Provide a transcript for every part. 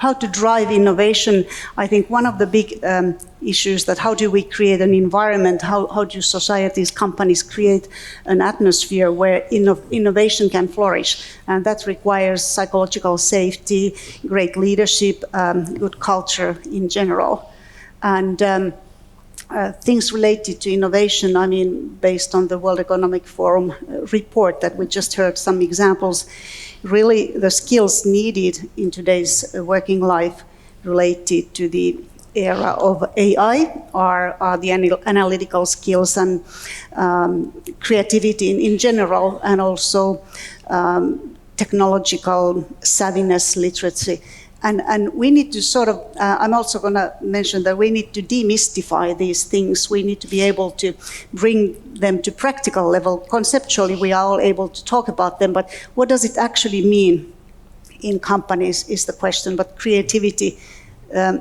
to drive innovation, I think one of the big issues that how do we create an environment, how do societies, companies create an atmosphere where innovation can flourish, and that requires psychological safety, great leadership, good culture in general. And things related to innovation, I mean, based on the World Economic Forum report that we just heard some examples, really the skills needed in today's working life related to the era of AI are the analytical skills and creativity in general, and also technological savviness, literacy. And we need to sort of, I'm also going to mention that we need to demystify these things. We need to be able to bring them to practical level. Conceptually, we are all able to talk about them, but what does it actually mean in companies is the question. But creativity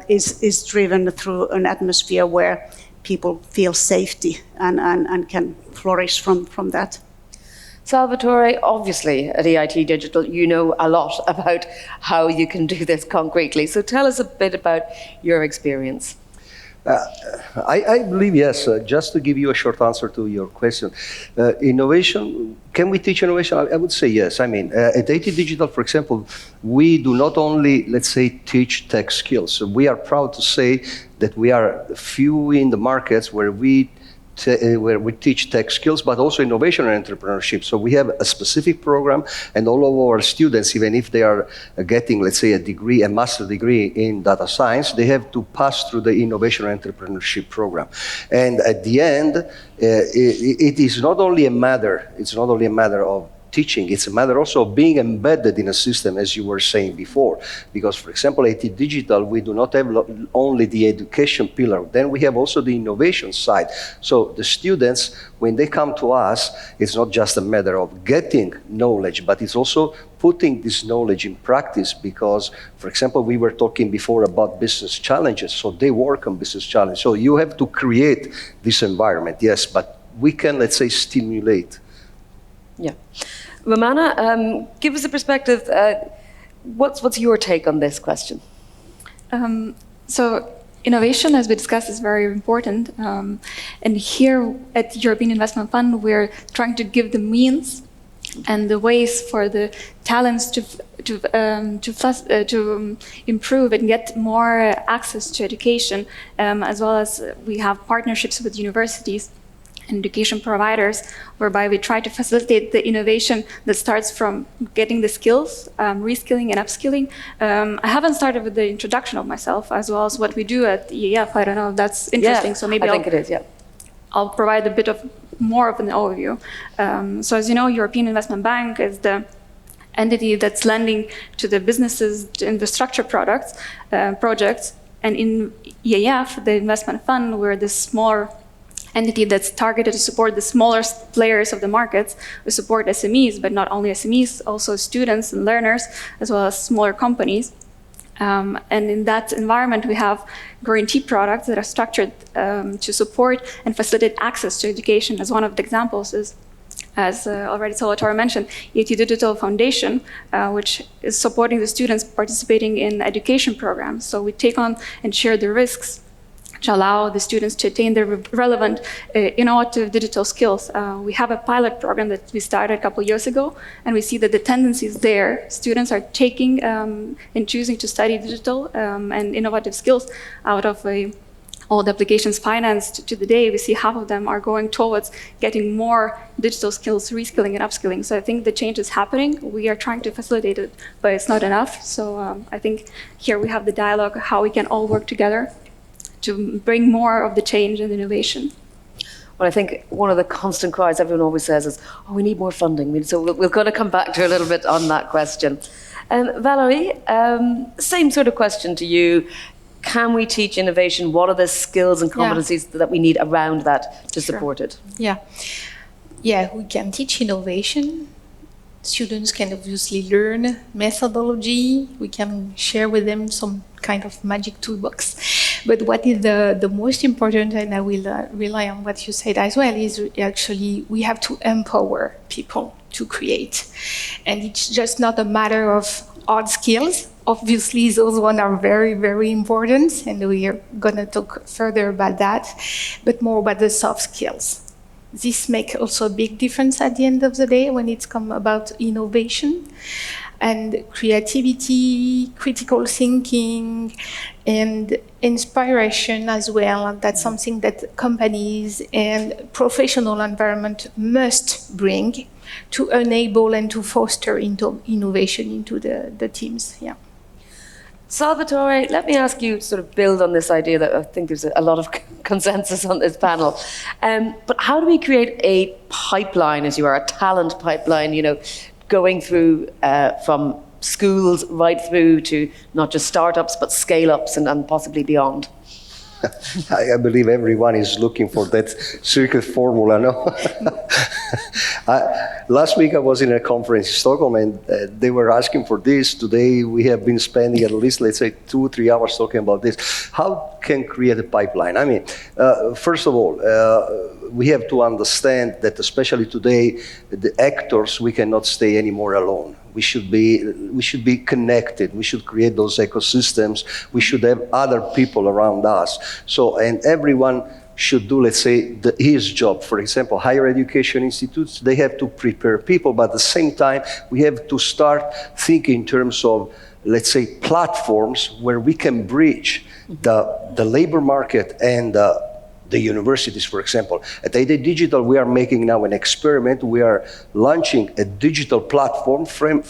is driven through an atmosphere where people feel safety and can flourish from that. Salvatore, obviously at EIT Digital, you know a lot about how you can do this concretely. So tell us a bit about your experience. I believe, yes, just to give you a short answer to your question. Innovation, can we teach innovation? I would say yes. I mean, at EIT Digital, for example, we do not only, let's say, teach tech skills. We are proud to say that we are few in the markets where we teach tech skills, but also innovation and entrepreneurship. So we have a specific program, and all of our students, even if they are getting, let's say, a master's degree in data science, they have to pass through the innovation and entrepreneurship program. And at the end, it is not only a matter of teaching, it's a matter also of being embedded in a system, as you were saying before. Because, for example, at EIT Digital, we do not have only the education pillar, then we have also the innovation side. So the students, when they come to us, it's not just a matter of getting knowledge, but it's also putting this knowledge in practice because, for example, we were talking before about business challenges, so they work on business challenges. So you have to create this environment, yes, but we can, let's say, stimulate. Yeah. Romana, give us a perspective. What's your take on this question? So innovation, as we discussed, is very important. And here at the European Investment Fund, we're trying to give the means and the ways for the talents to improve and get more access to education, as well as we have partnerships with universities and education providers, whereby we try to facilitate the innovation that starts from getting the skills, reskilling and upskilling. I haven't started with the introduction of myself, as well as what we do at EAF. I don't know if that's interesting, yeah, so maybe I think it is, yeah. I'll provide a bit of more of an overview. So as you know, European Investment Bank is the entity that's lending to the businesses, to infrastructure projects, and in EAF, the investment fund, we're the smaller entity that's targeted to support the smaller players of the markets. We support SMEs, but not only SMEs, also students and learners, as well as smaller companies. And in that environment, we have guarantee products that are structured to support and facilitate access to education. As one of the examples is, as already Salvatore mentioned, EIT Digital Foundation, which is supporting the students participating in education programs. So we take on and share the risks to allow the students to attain their relevant innovative digital skills. We have a pilot program that we started a couple of years ago, and we see that the tendencies there, students are taking and choosing to study digital and innovative skills out of all the applications financed to the day. We see half of them are going towards getting more digital skills, reskilling and upskilling. So I think the change is happening. We are trying to facilitate it, but it's not enough. So I think here we have the dialogue, how we can all work together to bring more of the change and innovation. Well, I think one of the constant cries everyone always says is, oh, we need more funding. So we're going to come back to a little bit on that question. Valerie, same sort of question to you. Can we teach innovation? What are the skills and competencies that we need around that to support it? Yeah, we can teach innovation. Students can obviously learn methodology. We can share with them some kind of magic toolbox. But what is the most important, and I will rely on what you said as well, is actually we have to empower people to create. And it's just not a matter of hard skills. Obviously, those ones are very, very important, and we are going to talk further about that, but more about the soft skills. This makes also a big difference at the end of the day when it's come about innovation and creativity, critical thinking, and inspiration as well. That's something that companies and professional environment must bring to enable and to foster into innovation into the teams. Yeah. Salvatore, let me ask you sort of build on this idea that I think there's a lot of consensus on this panel. But how do we create a pipeline, as you are, a talent pipeline, going through from schools right through to not just startups, but scale-ups and possibly beyond? I believe everyone is looking for that secret formula, no? Last week I was in a conference in Stockholm and they were asking for this. Today we have been spending at least, let's say, 2-3 hours talking about this. How can create a pipeline? I mean, first of all, we have to understand that especially today, the actors, we cannot stay anymore alone. We should be connected. We should create those ecosystems. We should have other people around us. So, and everyone should do, let's say, his job. For example, higher education institutes, they have to prepare people, but at the same time, we have to start thinking in terms of, let's say, platforms where we can bridge the labor market and the universities, for example. At AD Digital, we are making now an experiment. We are launching a digital platform from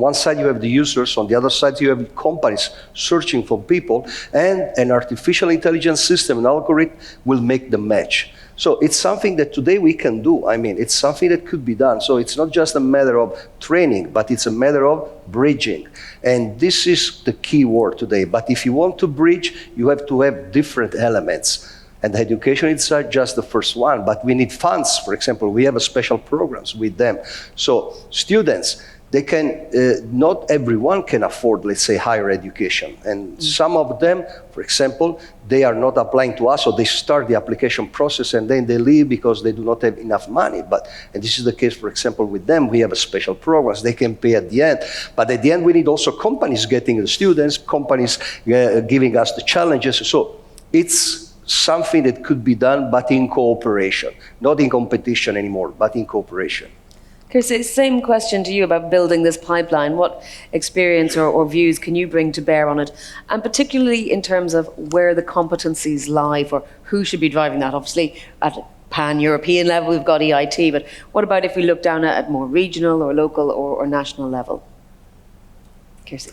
one side you have the users, on the other side you have companies searching for people, and an artificial intelligence system, an algorithm, will make the match. So it's something that today we can do. I mean, it's something that could be done. So it's not just a matter of training, but it's a matter of bridging. And this is the key word today. But if you want to bridge, you have to have different elements. And education is just the first one, but we need funds. For example, we have a special programs with them. So students, they can, not everyone can afford, let's say, higher education. And some of them, for example, they are not applying to us, or they start the application process and then they leave because they do not have enough money. And this is the case, for example, with them. We have a special programs. They can pay at the end. But at the end, we need also companies getting the students, companies giving us the challenges. So it's something that could be done, but in cooperation, not in competition anymore, but in cooperation. Kirsi, same question to you about building this pipeline. What experience or views can you bring to bear on it? And particularly in terms of where the competencies lie for who should be driving that. Obviously, at a pan-European level, we've got EIT, but what about if we look down at more regional or local or national level? Kirsi.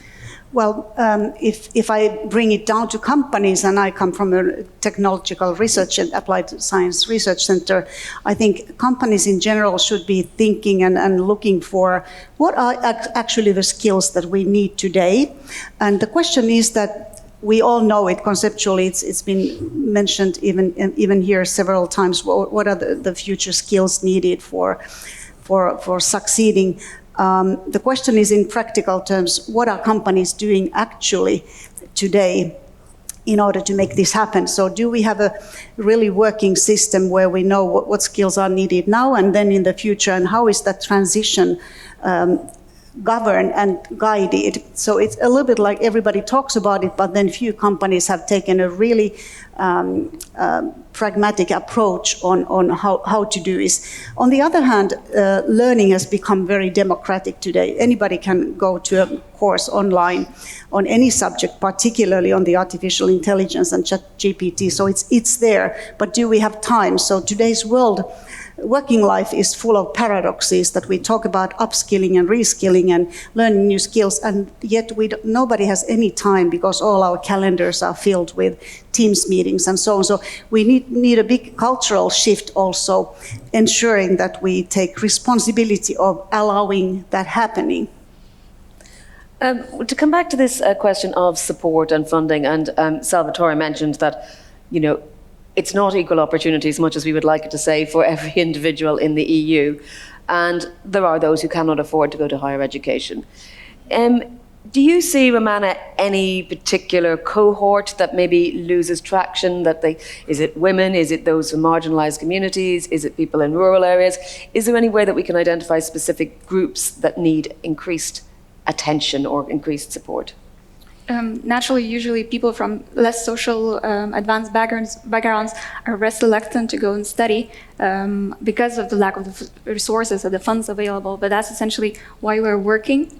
Well, if I bring it down to companies, and I come from a technological research and applied science research center, I think companies in general should be thinking and looking for what are actually the skills that we need today. And the question is that we all know it conceptually, it's been mentioned even here several times, what are the future skills needed for succeeding. The question is, in practical terms, what are companies doing actually today in order to make this happen? So do we have a really working system where we know what skills are needed now and then in the future, and how is that transition governed and guided? So it's a little bit like everybody talks about it, but then few companies have taken a really pragmatic approach on how to do this. On the other hand, learning has become very democratic today. Anybody can go to a course online on any subject, particularly on the artificial intelligence and ChatGPT. So it's there, but do we have time? So today's working life is full of paradoxes, that we talk about upskilling and reskilling and learning new skills, and yet nobody has any time because all our calendars are filled with Teams meetings and so on. So we need a big cultural shift also, ensuring that we take responsibility of allowing that happening. To come back to this question of support and funding, and Salvatore mentioned that, it's not equal opportunity as much as we would like it to say for every individual in the EU. And there are those who cannot afford to go to higher education. Do you see, Romana, any particular cohort that maybe loses traction? Is it women? Is it those from marginalized communities? Is it people in rural areas? Is there any way that we can identify specific groups that need increased attention or increased support? Naturally, usually people from less social advanced backgrounds are less reluctant to go and study because of the lack of the resources or the funds available. But that's essentially why we're working,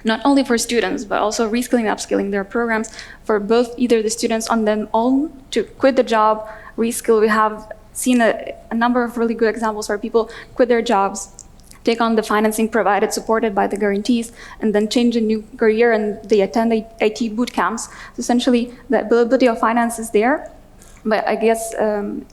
not only for students, but also reskilling and upskilling. There are programs for both either the students on their own to quit the job, reskill. We have seen a number of really good examples where people quit their jobs, take on the financing provided, supported by the guarantees, and then change a new career, and they attend IT boot camps. So essentially, the availability of finance is there. But I guess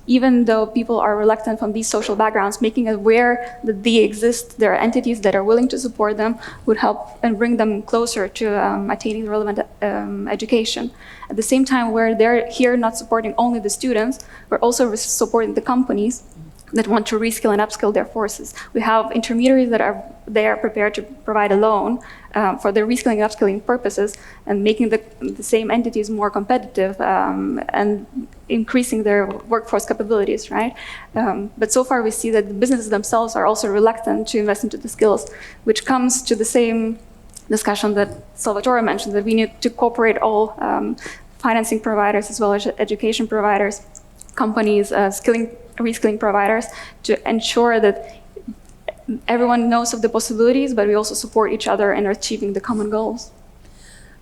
even though people are reluctant from these social backgrounds, making aware that they exist, there are entities that are willing to support them, would help and bring them closer to attaining relevant education. At the same time, where they're here not supporting only the students, we're also supporting the companies that want to reskill and upskill their forces. We have intermediaries that are there prepared to provide a loan for their reskilling and upskilling purposes, and making the same entities more competitive and increasing their workforce capabilities, right? But so far we see that the businesses themselves are also reluctant to invest into the skills, which comes to the same discussion that Salvatore mentioned, that we need to cooperate all financing providers as well as education providers, companies, reskilling providers, to ensure that everyone knows of the possibilities, but we also support each other in achieving the common goals.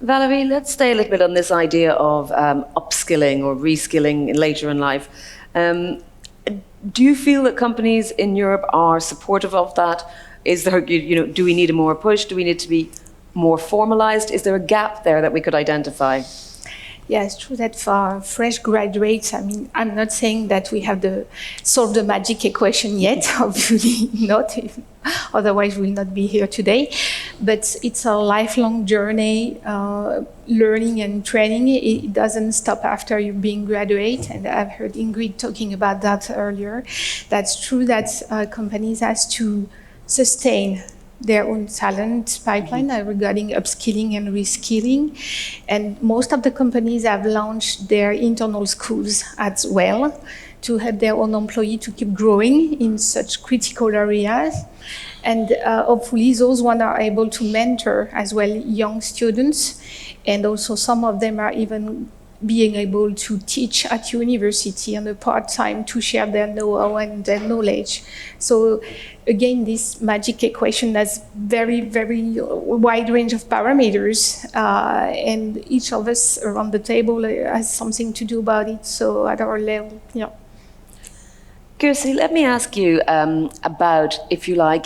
Valerie, let's stay a little bit on this idea of upskilling or reskilling later in life. Do you feel that companies in Europe are supportive of that? Is there, do we need a more push? Do we need to be more formalized? Is there a gap there that we could identify? Yeah, it's true that for fresh graduates, I mean, I'm not saying that we have solved the magic equation yet, obviously not, otherwise we'll not be here today. But it's a lifelong journey, learning and training. It doesn't stop after you're being graduate, and I've heard Ingrid talking about that earlier. That's true that companies has to sustain their own talent pipeline regarding upskilling and reskilling. And most of the companies have launched their internal schools as well to help their own employees to keep growing in such critical areas. And hopefully those ones are able to mentor as well young students. And also some of them are even being able to teach at university on a part-time to share their know-how and their knowledge. So again, this magic equation has very, very wide range of parameters, and each of us around the table has something to do about it, so at our level, yeah. Kirsi, let me ask you about, if you like,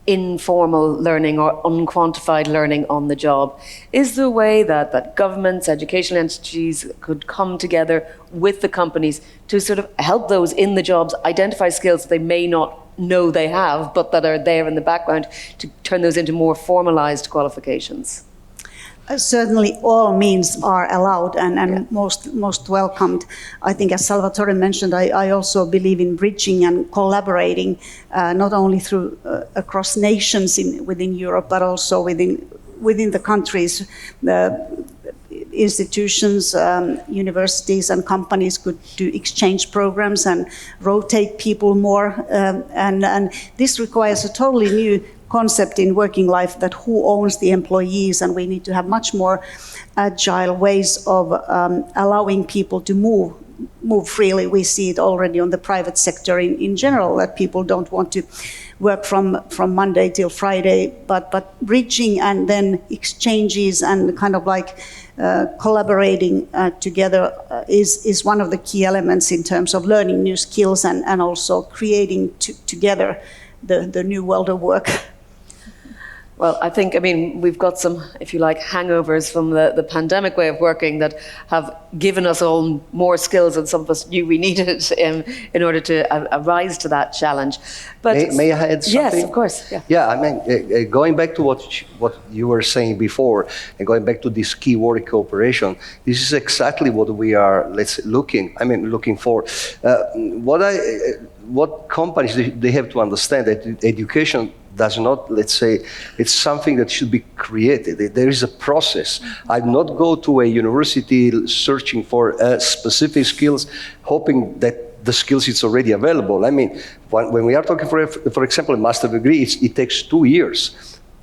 informal learning or unquantified learning on the job. Is there a way that governments, educational entities could come together with the companies to sort of help those in the jobs identify skills they may not know they have, but that are there in the background, to turn those into more formalized qualifications? Certainly all means are allowed and most welcomed. I think, as Salvatore mentioned, I also believe in bridging and collaborating, not only through across nations within Europe, but also within the countries. The institutions, universities and companies could do exchange programs and rotate people more. And this requires a totally new concept in working life, that who owns the employees, and we need to have much more agile ways of allowing people to move freely. We see it already on the private sector in general, that people don't want to work from Monday till Friday, but bridging and then exchanges and kind of like collaborating together is one of the key elements in terms of learning new skills and also creating together the new world of work. Well, I think, we've got some, if you like, hangovers from the pandemic way of working that have given us all more skills than some of us knew we needed in order to rise to that challenge. But may I add something? Yes, of course. Yeah. Yeah, going back to what you were saying before, and going back to this keyword cooperation, this is exactly what we are looking for. What companies they have to understand that education does not, let's say, it's something that should be created. There is a process. I do not go to a university searching for specific skills, hoping that the skills is already available. When we are talking, for example, a master's degree, it takes 2 years.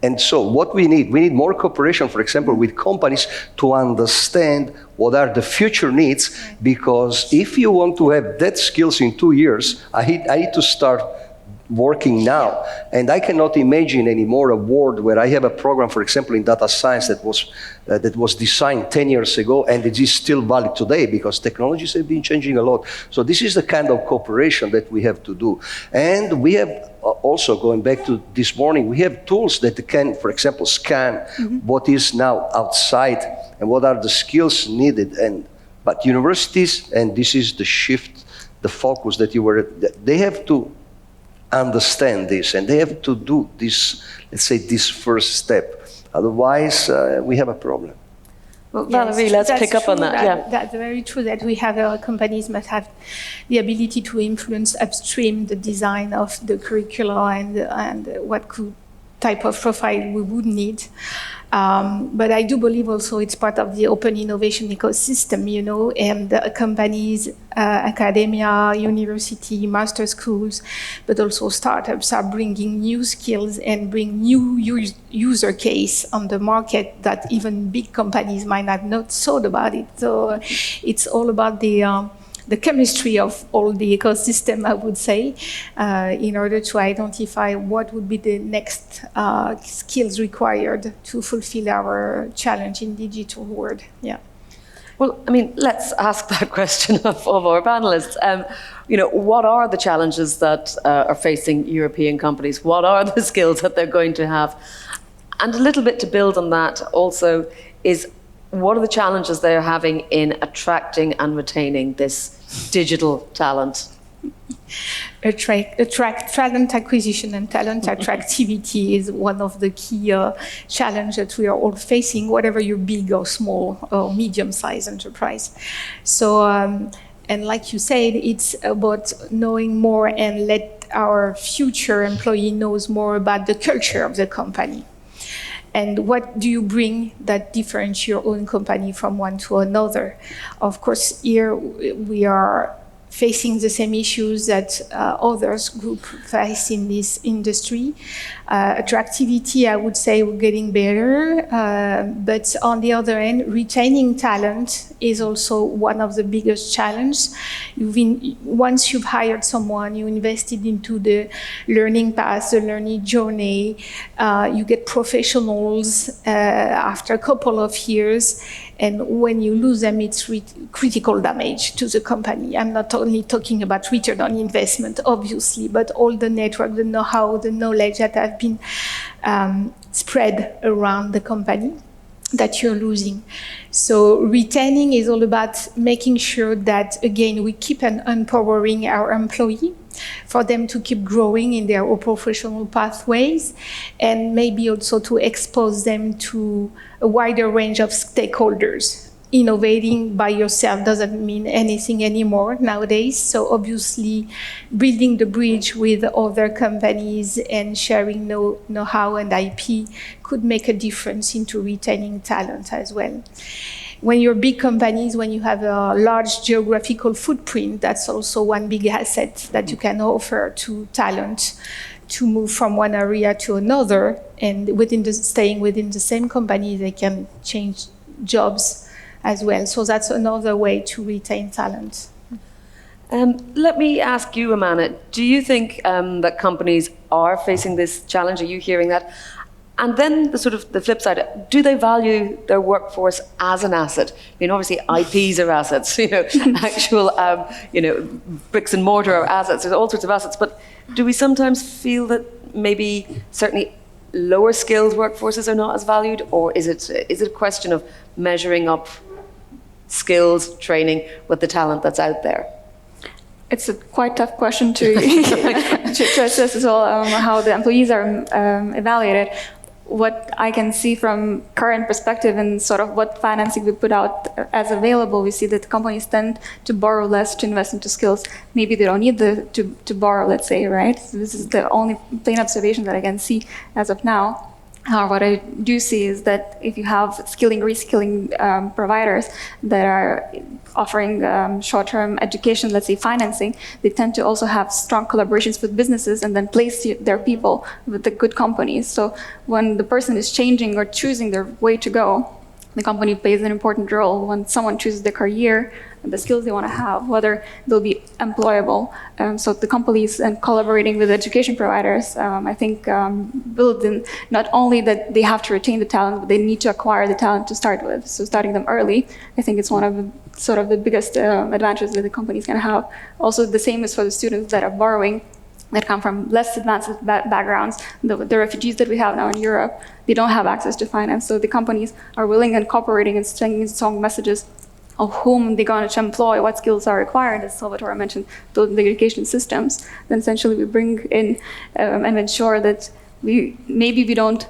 And so what we need more cooperation, for example, with companies to understand what are the future needs, because if you want to have that skills in 2 years, I need to start working now. And I cannot imagine anymore a world where I have a program, for example, in data science that was designed 10 years ago, and it is still valid today because technologies have been changing a lot. So this is the kind of cooperation that we have to do. And we have also, going back to this morning, we have tools that can, for example, scan what is now outside and what are the skills needed. But universities, and this is the shift, the focus that they have to understand this, and they have to do this, let's say, this first step. Otherwise, we have a problem. Well, Valerie, let's pick up on that. Yeah, that's very true that we have companies must have the ability to influence upstream the design of the curricula and what type of profile we would need. But I do believe also it's part of the open innovation ecosystem, you know, and companies, academia, university, master schools, but also startups are bringing new skills and bring new user case on the market that even big companies might not thought about it. So it's all about the chemistry of all the ecosystem, I would say, in order to identify what would be the next skills required to fulfill our challenge in digital world. Yeah. Well, I mean, let's ask that question of our panelists. You know, what are the challenges that are facing European companies? What are the skills that they're going to have? And a little bit to build on that also is, what are the challenges they're having in attracting and retaining this digital talent? Talent acquisition and talent attractivity is one of the key challenges that we are all facing, whatever you're big or small or medium-sized enterprise. So, and like you said, it's about knowing more and let our future employee knows more about the culture of the company. And what do you bring that differentiates your own company from one to another? Of course, here we are facing the same issues that others group face in this industry. Attractivity, I would say we're getting better, but on the other end, retaining talent is also one of the biggest challenges. Once you've hired someone, you invested into the learning path, the learning journey, you get professionals after a couple of years, and when you lose them, it's critical damage to the company. I'm not only talking about return on investment, obviously, but all the network, the know-how, the knowledge that have been spread around the company that you're losing. So retaining is all about making sure that, again, we keep empowering our employee for them to keep growing in their professional pathways, and maybe also to expose them to a wider range of stakeholders. Innovating by yourself doesn't mean anything anymore nowadays. So obviously, building the bridge with other companies and sharing know-how and IP could make a difference into retaining talent as well. When you're big companies, when you have a large geographical footprint, that's also one big asset that you can offer to talent to move from one area to another. And staying within the same company, they can change jobs as well. So that's another way to retain talent. Let me ask you, Romana, do you think that companies are facing this challenge? Are you hearing that? And then the flip side, do they value their workforce as an asset? I mean, obviously IPs are assets, actual, bricks and mortar are assets. There's all sorts of assets, but do we sometimes feel that maybe certainly lower skilled workforces are not as valued, or is it a question of measuring up skills, training with the talent that's out there? It's a quite tough question to assess as well, how the employees are evaluated. What I can see from current perspective and sort of what financing we put out as available, we see that companies tend to borrow less to invest into skills. Maybe they don't need to borrow, let's say, right? So this is the only plain observation that I can see as of now. What I do see is that if you have skilling, reskilling providers that are offering short-term education, let's say financing, they tend to also have strong collaborations with businesses and then place their people with the good companies. So when the person is changing or choosing their way to go, the company plays an important role. When someone chooses their career and the skills they want to have, whether they'll be employable. So the companies and collaborating with education providers, I think build in not only that they have to retain the talent, but they need to acquire the talent to start with. So starting them early, I think it's one of the, sort of the biggest advantages that the companies can have. Also, the same is for the students that are borrowing, that come from less advanced backgrounds. The refugees that we have now in Europe, they don't have access to finance. So the companies are willing and cooperating and sending strong messages of whom they're going to employ, what skills are required, as Salvatore mentioned, the education systems. Then essentially we bring in and ensure that maybe we don't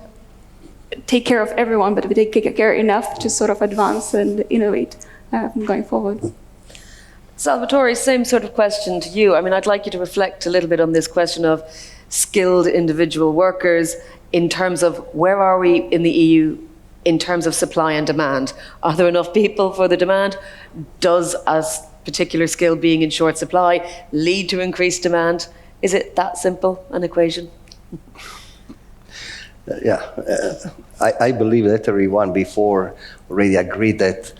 take care of everyone, but we take care enough to sort of advance and innovate going forward. Salvatore, same sort of question to you. I mean, I'd like you to reflect a little bit on this question of skilled individual workers in terms of where are we in the EU in terms of supply and demand. Are there enough people for the demand? Does a particular skill being in short supply lead to increased demand? Is it that simple an equation? I believe that everyone before already agreed that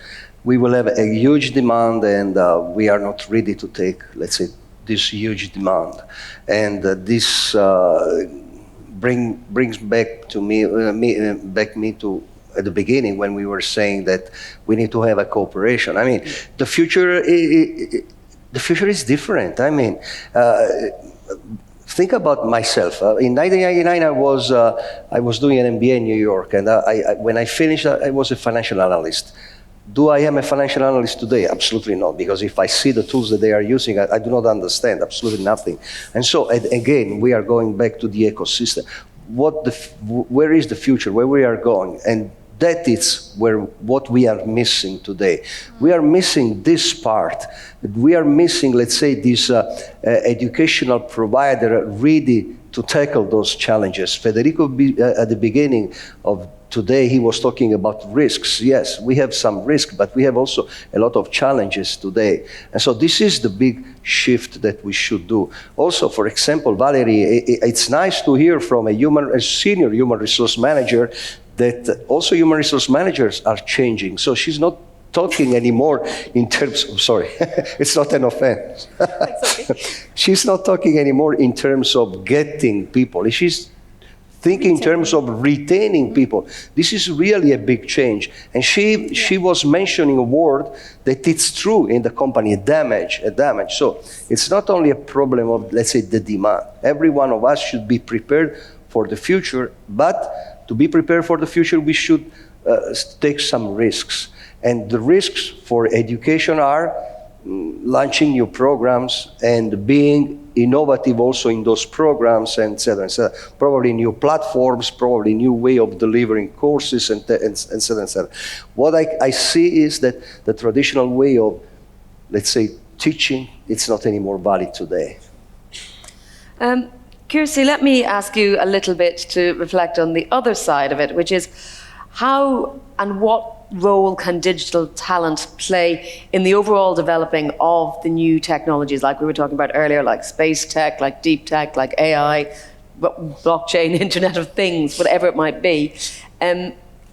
we will have a huge demand and we are not ready to take, let's say, this huge demand. And this brings back to me to at the beginning when we were saying that we need to have a cooperation. I mean, the future is different. I mean, think about myself. In 1999, I was doing an MBA in New York, and when I finished, I was a financial analyst. Do I am a financial analyst today? Absolutely not, because if I see the tools that they are using, I do not understand absolutely nothing. And so, again, we are going back to the ecosystem. Where is the future? Where we are going? And that is what we are missing today. We are missing this part. We are missing, let's say, this educational provider ready to tackle those challenges. Federico, at the beginning of today, he was talking about risks. Yes, we have some risk, but we have also a lot of challenges today. And so this is the big shift that we should do. Also, for example, Valerie, it's nice to hear from a senior human resource manager that also human resource managers are changing. So she's not talking anymore in terms of, sorry, it's not an offense. It's okay. She's not talking anymore in terms of getting people. She's thinking in terms of retaining people. This is really a big change. And she was mentioning a word that it's true in the company, a damage. So it's not only a problem of, let's say, the demand. Every one of us should be prepared for the future, but to be prepared for the future, we should take some risks. And the risks for education are launching new programs and being innovative also in those programs, and et cetera, et cetera. Probably new platforms, probably new way of delivering courses, and et cetera, et cetera. What I see is that the traditional way of, let's say, teaching, it's not anymore valid today. Kirsi, let me ask you a little bit to reflect on the other side of it, which is how and what role can digital talent play in the overall developing of the new technologies, like we were talking about earlier, like space tech, like deep tech, like AI, blockchain, Internet of Things, whatever it might be.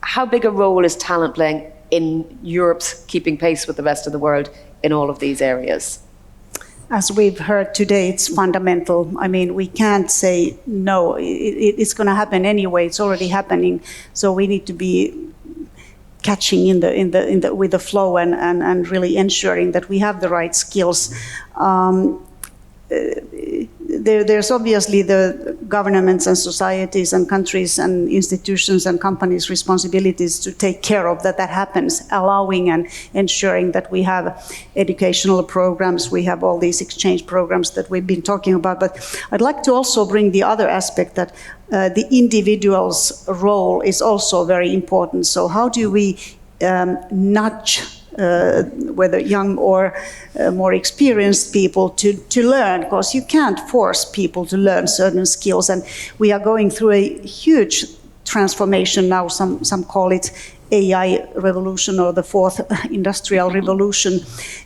How big a role is talent playing in Europe's keeping pace with the rest of the world in all of these areas? As we've heard today, it's fundamental. I mean, we can't say no. It's going to happen anyway. It's already happening. So we need to be catching with the flow and really ensuring that we have the right skills. There's obviously the governments and societies and countries and institutions and companies' responsibilities to take care of that happens, allowing and ensuring that we have educational programs, we have all these exchange programs that we've been talking about. But I'd like to also bring the other aspect that the individual's role is also very important. So how do we nudge whether young or more experienced people to learn, because you can't force people to learn certain skills, and we are going through a huge transformation now. Some call it AI revolution or the fourth industrial revolution.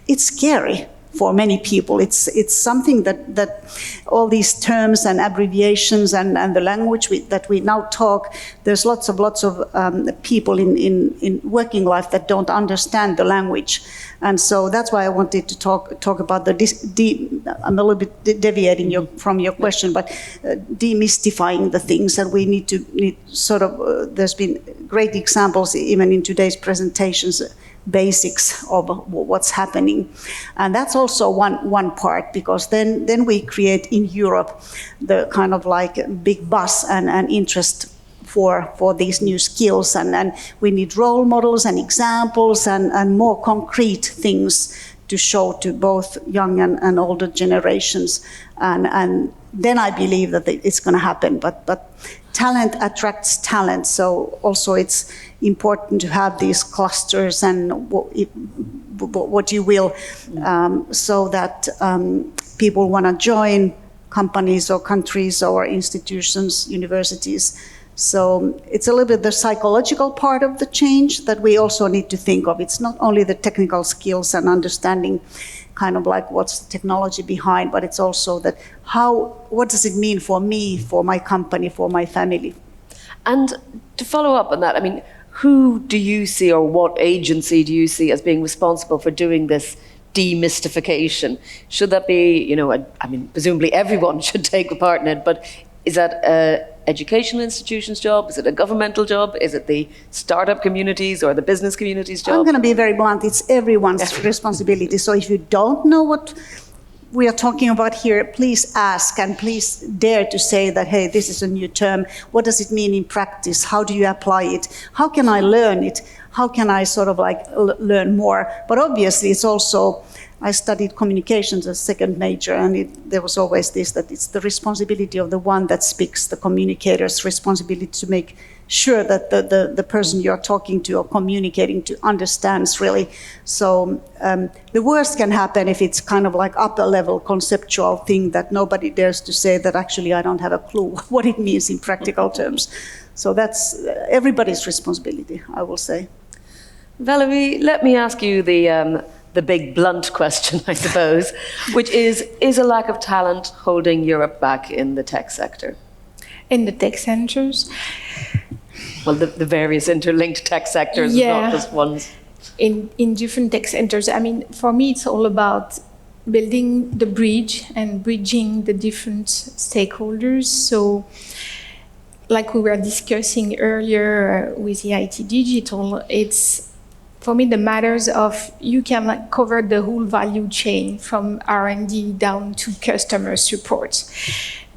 It's scary for many people. It's something that all these terms and abbreviations and the language that we now talk, there's lots of people in working life that don't understand the language. And so that's why I wanted to talk about I'm a little bit deviating from your question, but demystifying the things. And we need there's been great examples even in today's presentations, basics of what's happening. And that's also one part, because then we create in Europe the kind of like big buzz and interest for these new skills, and we need role models and examples and more concrete things to show to both young and older generations, and then I believe that it's going to happen. But talent attracts talent, so also it's important to have these clusters and what you will, so that people want to join companies or countries or institutions, universities. So it's a little bit the psychological part of the change that we also need to think of. It's not only the technical skills and understanding kind of like what's the technology behind, but it's also that what does it mean for me, for my company, for my family? And to follow up on that, I mean, who do you see, or what agency do you see as being responsible for doing this demystification? Should that be, presumably everyone should take a part in it, but is that an educational institution's job? Is it a governmental job? Is it the startup communities or the business communities' job? I'm going to be very blunt. It's everyone's responsibility. So if you don't know what we are talking about here, please ask and please dare to say that, hey, this is a new term. What does it mean in practice? How do you apply it? How can I learn it? How can I sort of like learn more? But obviously it's also, I studied communications as second major, and there was always this, that it's the responsibility of the one that speaks, the communicator's responsibility to make sure that the person you're talking to or communicating to understands really. So the worst can happen if it's kind of like upper level conceptual thing that nobody dares to say that actually I don't have a clue what it means in practical terms. So that's everybody's responsibility, I will say. Valerie, let me ask you the big blunt question, I suppose, which is a lack of talent holding Europe back in the tech sector? In the tech centers? Well, the various interlinked tech sectors, not just ones. In different tech centers. I mean, for me, it's all about building the bridge and bridging the different stakeholders. So, like we were discussing earlier with the IT Digital, it's, for me, the matters of you can cover the whole value chain from R&D down to customer support.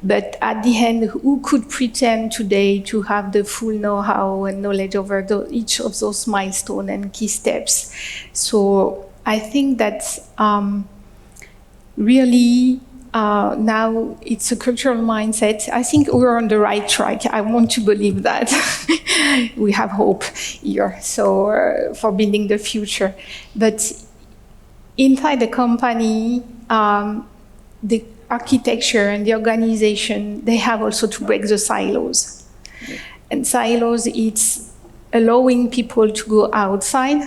But at the end, who could pretend today to have the full know-how and knowledge over each of those milestones and key steps? So I think that really now it's a cultural mindset. I think we're on the right track. I want to believe that. We have hope here, so for building the future. But inside the company, the architecture and the organization, they have also to break the silos. And silos, it's allowing people to go outside,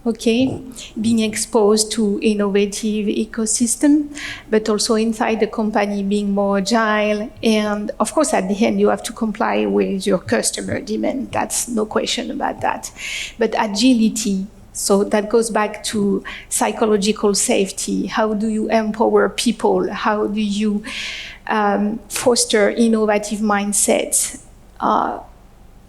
okay, being exposed to innovative ecosystem, but also inside the company being more agile. And of course, at the end, you have to comply with your customer demand. That's no question about that. But agility, so that goes back to psychological safety. How do you empower people? How do you foster innovative mindsets,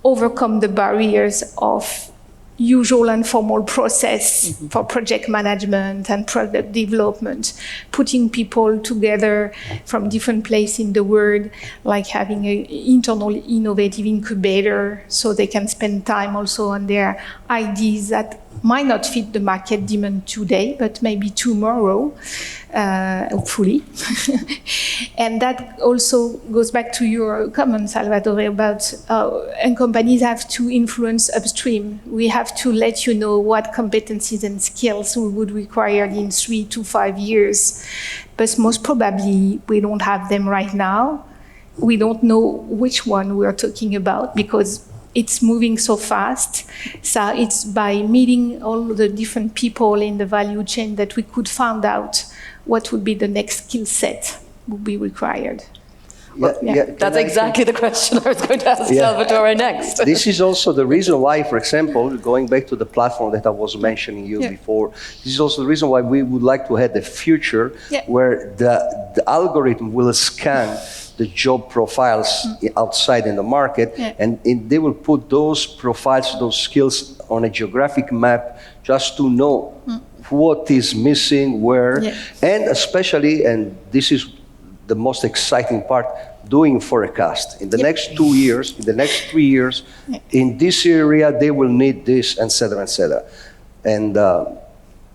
overcome the barriers of usual and formal process for project management and product development, putting people together from different places in the world, like having an internal innovative incubator so they can spend time also on their ideas that might not fit the market demand today, but maybe tomorrow, hopefully. And that also goes back to your comment, Salvatore, about and companies have to influence upstream. We have to let you know what competencies and skills we would require in 3 to 5 years. But most probably, we don't have them right now. We don't know which one we're talking about because it's moving so fast. So it's by meeting all the different people in the value chain that we could find out what would be the next skill set would be required. That's exactly the question I was going to ask Salvatore next. This is also the reason why, for example, going back to the platform that I was mentioning you before, this is also the reason why we would like to have the future where the algorithm will scan the job profiles outside in the market, and they will put those profiles, those skills on a geographic map just to know what is missing, where, and especially, and this is the most exciting part, doing forecast. In the next 2 years, in the next 3 years, in this area, they will need this, etc., etc. And,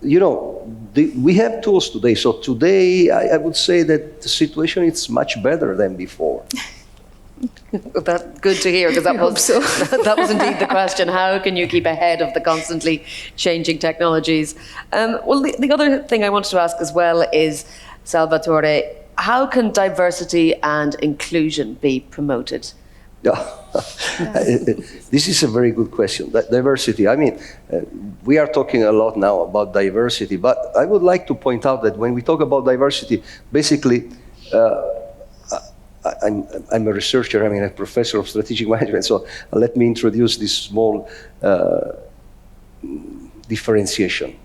we have tools today. So today, I would say that the situation is much better than before. That's good to hear, because that was indeed the question. How can you keep ahead of the constantly changing technologies? Well, the other thing I wanted to ask as well is, Salvatore, how can diversity and inclusion be promoted? This is a very good question. Diversity, I mean, we are talking a lot now about diversity, but I would like to point out that when we talk about diversity, basically, I'm a researcher, I'm a professor of strategic management, so let me introduce this small differentiation.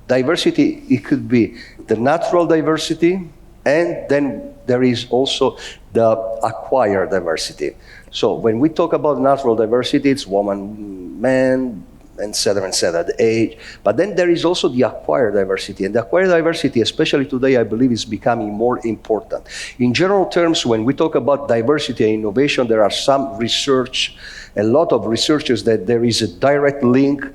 Diversity, it could be the natural diversity, and then there is also the acquired diversity. So when we talk about natural diversity, it's woman, man, etc., the age. But then there is also the acquired diversity. And the acquired diversity, especially today, I believe is becoming more important. In general terms, when we talk about diversity and innovation, there are some research, a lot of researchers that there is a direct link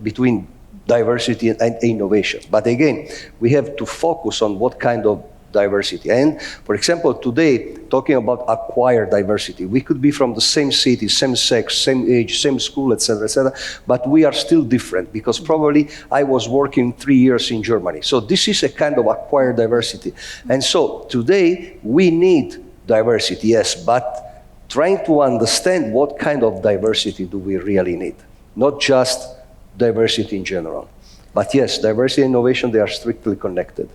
between diversity and innovation. But again, we have to focus on what kind of diversity. And for example, today, talking about acquired diversity, we could be from the same city, same sex, same age, same school, etc., but we are still different because probably I was working 3 years in Germany. So this is a kind of acquired diversity. And so today we need diversity, yes, but trying to understand what kind of diversity do we really need, not just diversity in general. But yes, diversity and innovation, they are strictly connected.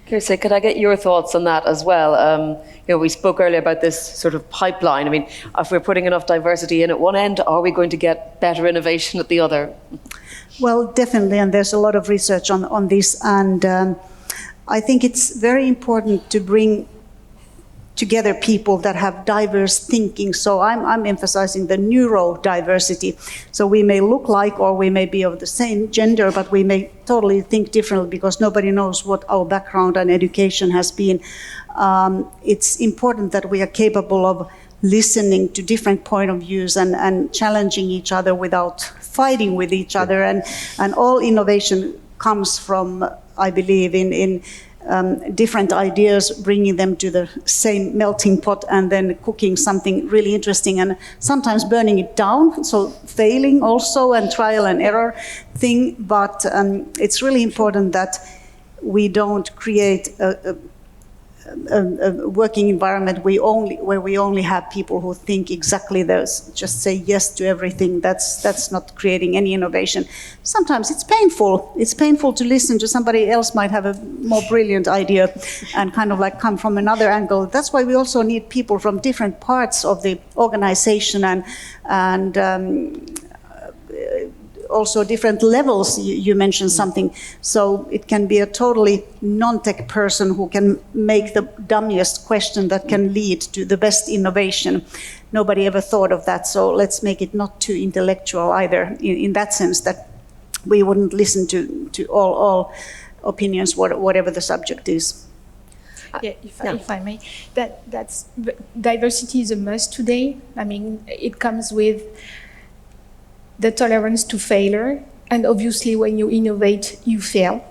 Kirsi, could I get your thoughts on that as well? We spoke earlier about this sort of pipeline. I mean, if we're putting enough diversity in at one end, are we going to get better innovation at the other? Well, definitely, and there's a lot of research on this, and I think it's very important to bring together people that have diverse thinking. So I'm emphasizing the neurodiversity. So we may look like, or we may be of the same gender, but we may totally think differently because nobody knows what our background and education has been. It's important that we are capable of listening to different point of views and challenging each other without fighting with each other. And all innovation comes from, I believe, in different ideas, bringing them to the same melting pot and then cooking something really interesting and sometimes burning it down, so failing also and trial and error thing. But it's really important that we don't create a working environment where we only have people who think exactly this, just say yes to everything. That's not creating any innovation. Sometimes it's painful. It's painful to listen to somebody else might have a more brilliant idea and kind of like come from another angle. That's why we also need people from different parts of the organization and also different levels. You mentioned something. So it can be a totally non-tech person who can make the dummiest question that can lead to the best innovation. Nobody ever thought of that. So let's make it not too intellectual either, in that sense that we wouldn't listen to all opinions, whatever the subject is. Yeah, if I may, that's diversity is a must today. I mean, it comes with the tolerance to failure, and obviously when you innovate, you fail.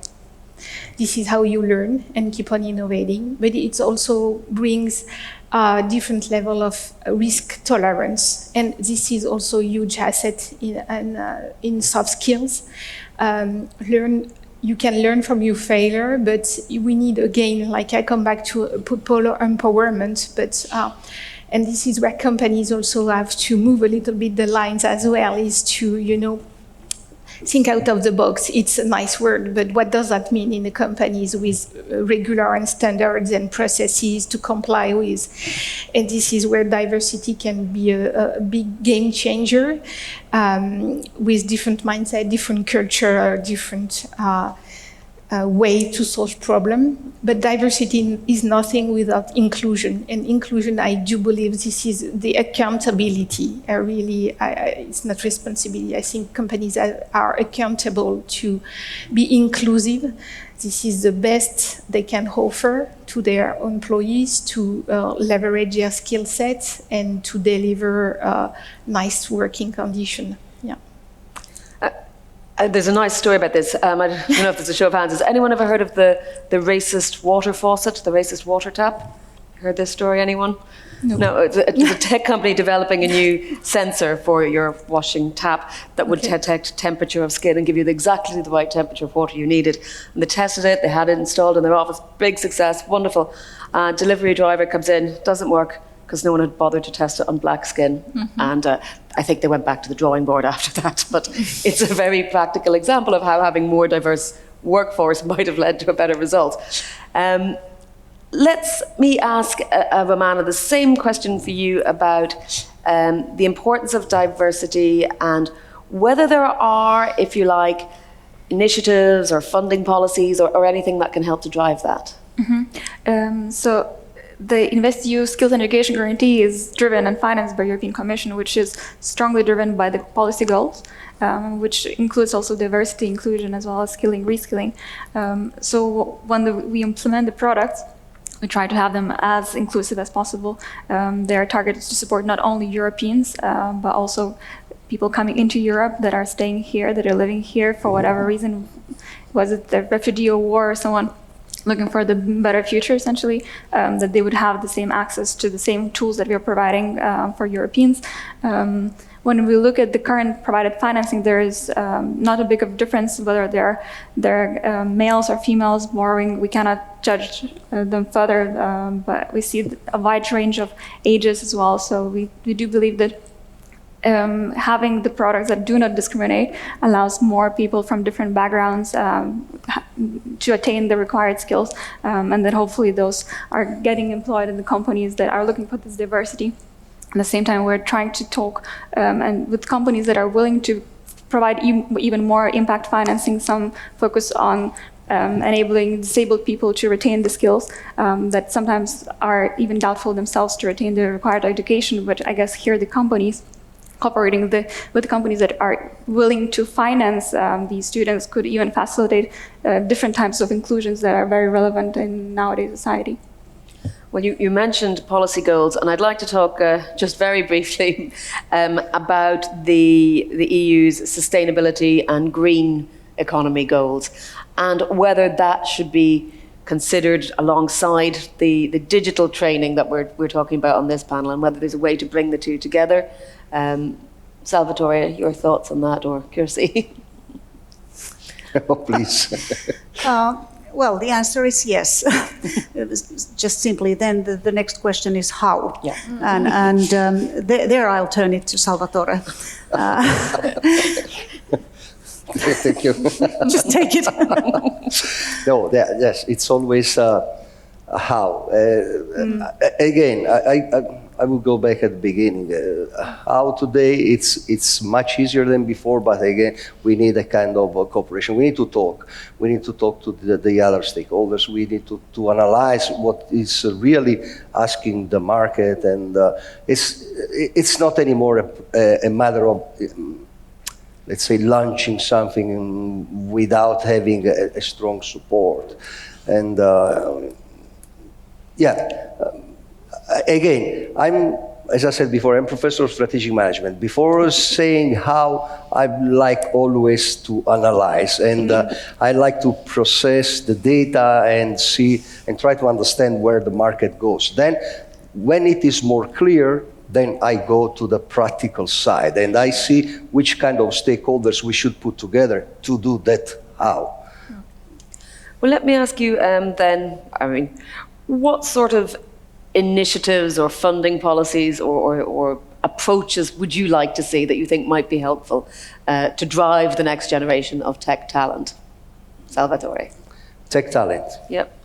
This is how you learn and keep on innovating, but it also brings a different level of risk tolerance, and this is also a huge asset in soft skills. You can learn from your failure, but we need, again, like I come back to people empowerment, but And this is where companies also have to move a little bit the lines as well, is to, think out of the box. It's a nice word, but what does that mean in the companies with regular and standards and processes to comply with? And this is where diversity can be a big game changer, with different mindset, different culture, different way to solve problem. But diversity is nothing without inclusion. And inclusion, I do believe this is the accountability. It's not responsibility. I think companies are accountable to be inclusive. This is the best they can offer to their employees to leverage their skill sets and to deliver a nice working condition. Yeah. There's a nice story about this. I don't know if there's a show of hands. Has anyone ever heard of the racist water faucet, the racist water tap? Heard this story, anyone? No, it's a tech company developing a new sensor for your washing tap that would detect temperature of skin and give you exactly the right temperature of water you needed. And they tested it, they had it installed in their office, big success, wonderful. Delivery driver comes in, doesn't work, because no one had bothered to test it on black skin. And I think they went back to the drawing board after that. But it's a very practical example of how having more diverse workforce might have led to a better result. Let me ask Romana the same question for you about the importance of diversity and whether there are, if you like, initiatives or funding policies or anything that can help to drive that. So the InvestEU Skills and Education Guarantee is driven and financed by the European Commission, which is strongly driven by the policy goals, which includes also diversity, inclusion, as well as skilling, reskilling. So when we implement the products, we try to have them as inclusive as possible. They are targeted to support not only Europeans, but also people coming into Europe that are staying here, that are living here for whatever reason. Was it the refugee or war or someone looking for the better future, essentially, that they would have the same access to the same tools that we are providing for Europeans. When we look at the current provided financing, there is not a big of difference whether they're males or females borrowing. We cannot judge them further, but we see a wide range of ages as well. So we do believe that having the products that do not discriminate allows more people from different backgrounds to attain the required skills, and that hopefully those are getting employed in the companies that are looking for this diversity. At the same time, we're trying to talk and with companies that are willing to provide even more impact financing. Some focus on enabling disabled people to retain the skills that sometimes are even doubtful themselves to retain the required education. But I guess here the companies cooperating with companies that are willing to finance these students could even facilitate different types of inclusions that are very relevant in nowadays society. Well, you mentioned policy goals, and I'd like to talk just very briefly about the EU's sustainability and green economy goals, and whether that should be considered alongside the digital training that we're talking about on this panel, and whether there's a way to bring the two together. Salvatore, your thoughts on that, or Kirsi? Oh, please. Well, the answer is yes. It was just simply then the next question is how. Yeah. And there I'll turn it to Salvatore. Thank you. Just take it. No, yes, it's always how. Again, I will go back at the beginning. How today it's much easier than before, but again, we need a kind of cooperation. We need to talk. We need to talk to the other stakeholders. We need to analyze what is really asking the market, and it's not anymore a matter of let's say launching something without having a strong support. And again, as I said before, I'm professor of strategic management. Before saying how, I like always to analyze, and I like to process the data and see and try to understand where the market goes. Then, when it is more clear, then I go to the practical side and I see which kind of stakeholders we should put together to do that how. Well, let me ask you then, what sort of initiatives or funding policies or approaches would you like to see that you think might be helpful to drive the next generation of tech talent? Salvatore. Tech talent. Yep.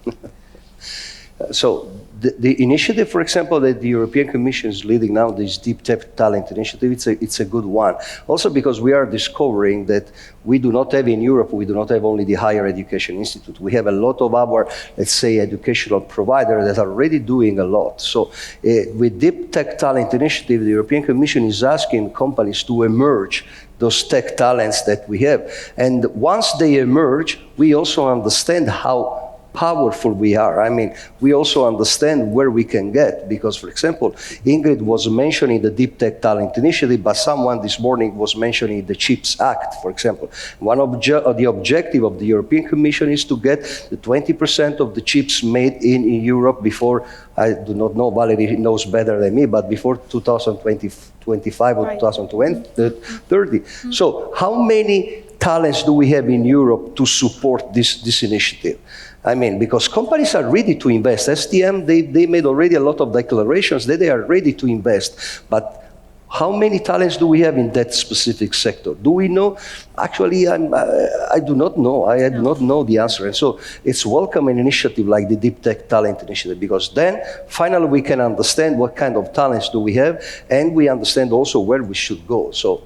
So the initiative, for example, that the European Commission is leading now, this Deep Tech Talent Initiative, it's a good one. Also because we are discovering that we do not have in Europe, we do not have only the higher education institute. We have a lot of our, let's say, educational providers that are already doing a lot. So with Deep Tech Talent Initiative, the European Commission is asking companies to emerge those tech talents that we have. And once they emerge, we also understand how powerful we are. I mean, we also understand where we can get, because, for example, Ingrid was mentioning the Deep Tech Talent Initiative, but someone this morning was mentioning the CHIPS Act, for example. One of the objective of the European Commission is to get the 20% of the chips made in Europe before, I do not know, Valerie knows better than me, but before 2025 or 2030. So how many talents do we have in Europe to support this initiative? I mean, because companies are ready to invest. STM, they made already a lot of declarations that they are ready to invest. But how many talents do we have in that specific sector? Do we know? Actually, I do not know. I do not know the answer. And so it's welcome an initiative like the Deep Tech Talent Initiative, because then finally we can understand what kind of talents do we have, and we understand also where we should go. So.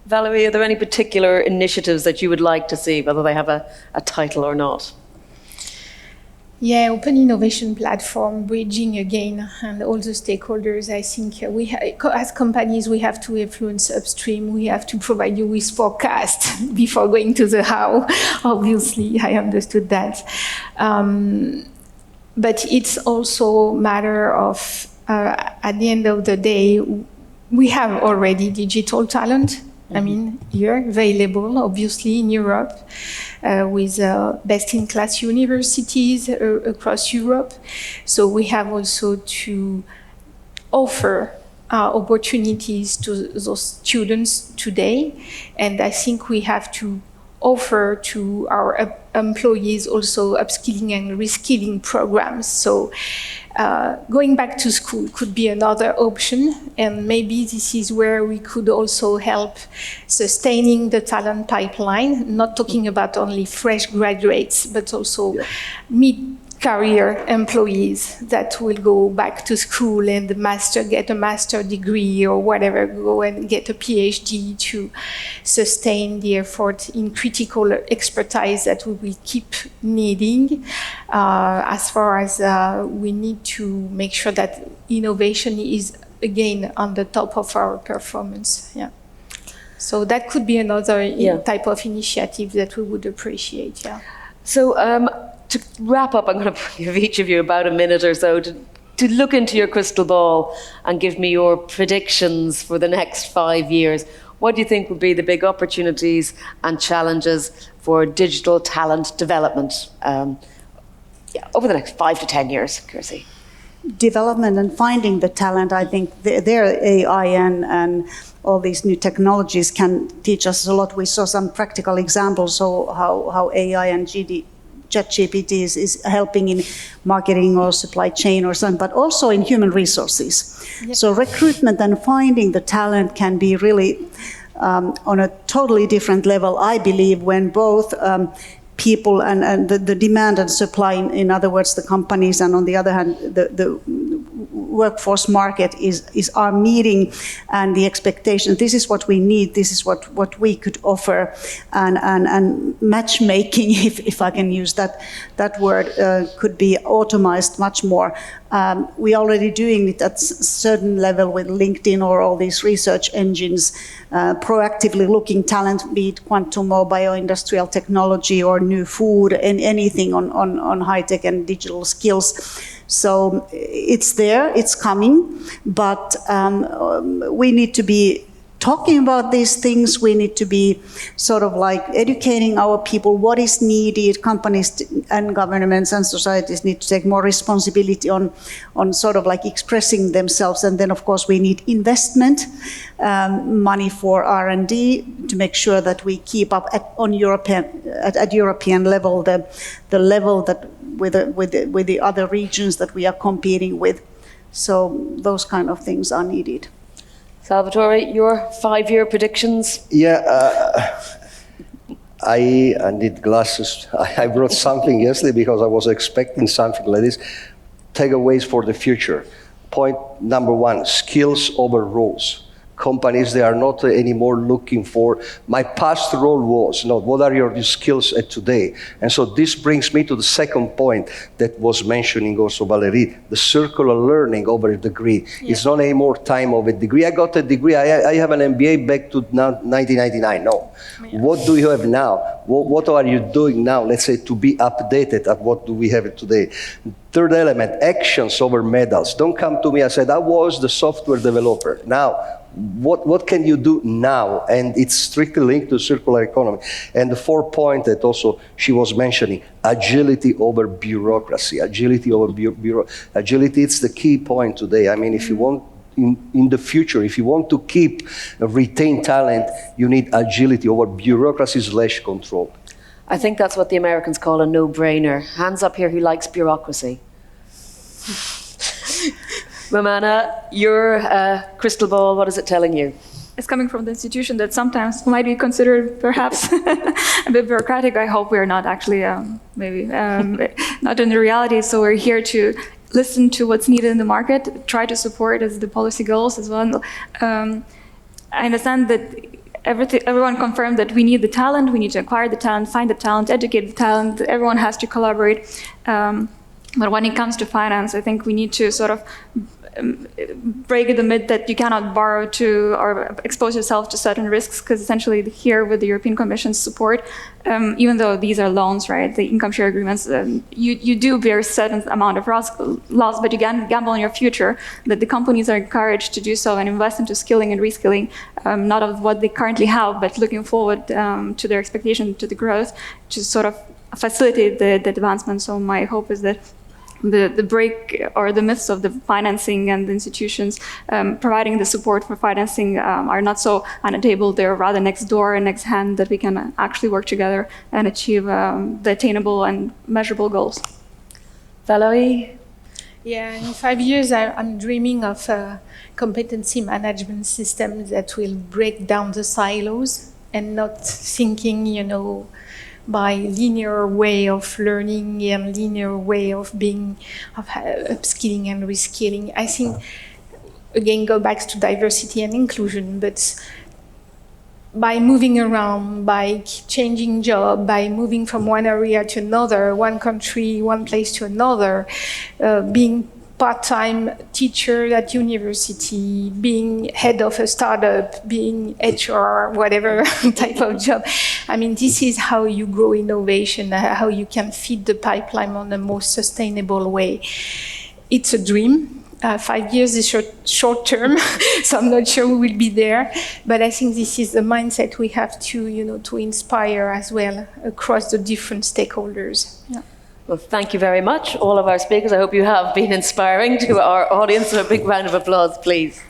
Valerie, are there any particular initiatives that you would like to see, whether they have a title or not? Yeah, open innovation platform, bridging again, and all the stakeholders. I think as companies, we have to influence upstream. We have to provide you with forecast before going to the how. Obviously, I understood that. But it's also a matter of, at the end of the day, we have already digital talent. I mean, here, available, obviously, in Europe, with best-in-class universities across Europe. So we have also to offer opportunities to those students today. And I think we have to offer to our employees also upskilling and reskilling programs. So going back to school could be another option, and maybe this is where we could also help sustaining the talent pipeline, not talking about only fresh graduates, but also mid-career employees that will go back to school and get a master degree or whatever, go and get a PhD to sustain the effort in critical expertise that we will keep needing. As far as we need to make sure that innovation is again on the top of our performance. Yeah. So that could be another type of initiative that we would appreciate. Yeah. So to wrap up, I'm going to give each of you about a minute or so to look into your crystal ball and give me your predictions for the next 5 years. What do you think would be the big opportunities and challenges for digital talent development over the next 5 to 10 years, Kirsi? Development and finding the talent, I think their AI and all these new technologies can teach us a lot. We saw some practical examples of how AI and ChatGPT is helping in marketing or supply chain or something, but also in human resources. Yep. So recruitment and finding the talent can be really on a totally different level, I believe, when both people and the demand and supply, in other words, the companies, and on the other hand, the workforce market is our meeting and the expectation. This is what we need. This is what we could offer, and matchmaking, if I can use that word, could be automized much more. We already doing it at certain level with LinkedIn or all these research engines, proactively looking talent, be it quantum or bioindustrial technology or new food and anything on high tech and digital skills. So it's there, it's coming, but we need to be talking about these things. We need to be sort of like educating our people what is needed. Companies and governments and societies need to take more responsibility on sort of like expressing themselves. And then, of course, we need investment, money for R&D to make sure that we keep up at European level the level that with the other regions that we are competing with. So those kind of things are needed. Salvatore, your 5-year predictions? Yeah, I need glasses. I brought something yesterday because I was expecting something like this. Takeaways for the future. Point number 1, skills over roles. Companies, they are not anymore looking for, my past role was, no, what are your skills at today? And so this brings me to the second point that was mentioning also Valerie, the circular learning over a degree. Yeah. It's not anymore time of a degree. I got a degree, I have an MBA back to 1999, no. Yeah. What do you have now? What are you doing now, let's say, to be updated at what do we have today? Third element, actions over medals. Don't come to me and say, I was the software developer. Now, what can you do now? And it's strictly linked to circular economy. And the fourth point that also she was mentioning, agility over bureaucracy. Agility over agility, it's the key point today. I mean, if you want, in the future, if you want to keep, retain talent, you need agility over bureaucracy/control. I think that's what the Americans call a no-brainer. Hands up here who likes bureaucracy. Romana, your crystal ball, what is it telling you? It's coming from the institution that sometimes might be considered perhaps a bit bureaucratic. I hope we're not actually, not in the reality. So we're here to listen to what's needed in the market, try to support as the policy goals as well. I understand that everyone confirmed that we need the talent, we need to acquire the talent, find the talent, educate the talent, everyone has to collaborate. But when it comes to finance, I think we need to sort of break the myth that you cannot borrow to or expose yourself to certain risks, because essentially here with the European Commission's support, even though these are loans, right, the income share agreements, you do bear a certain amount of loss, but you can gamble on your future, that the companies are encouraged to do so and invest into skilling and reskilling, not of what they currently have, but looking forward to their expectation, to the growth, to sort of facilitate the advancement. So my hope is that the break or the myths of the financing and the institutions providing the support for financing are not so on the table. They're rather next door and next hand, that we can actually work together and achieve the attainable and measurable goals. Valerie? Yeah, in 5 years, I'm dreaming of a competency management system that will break down the silos and not thinking, by linear way of learning and linear way of upskilling and reskilling. I think, again, go back to diversity and inclusion, but by moving around, by changing job, by moving from one area to another, one country, one place to another, being part-time teacher at university, being head of a startup, being HR, whatever type of job. I mean, this is how you grow innovation, how you can feed the pipeline on the most sustainable way. It's a dream. 5 years is short term, so I'm not sure we will be there. But I think this is the mindset we have to inspire as well across the different stakeholders. Yeah. Well, thank you very much, all of our speakers. I hope you have been inspiring to our audience. So a big round of applause, please.